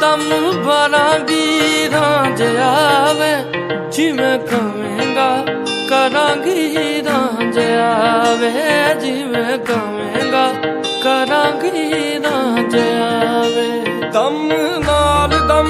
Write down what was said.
ਦਮ 12 20 ਆਵੇ, ਜਿਵੇਂ ਕਵੇਂਗਾ ਕਰਾਂਗੀ ਰਾਂਝ ਆਵੇ, ਜਿਵੇਂ ਕਵੇਂਗਾ ਕਰਾਂਗੀ ਰਾਂਝ ਆਵੇ। ਦਮ ਨਾਲ ਦਮ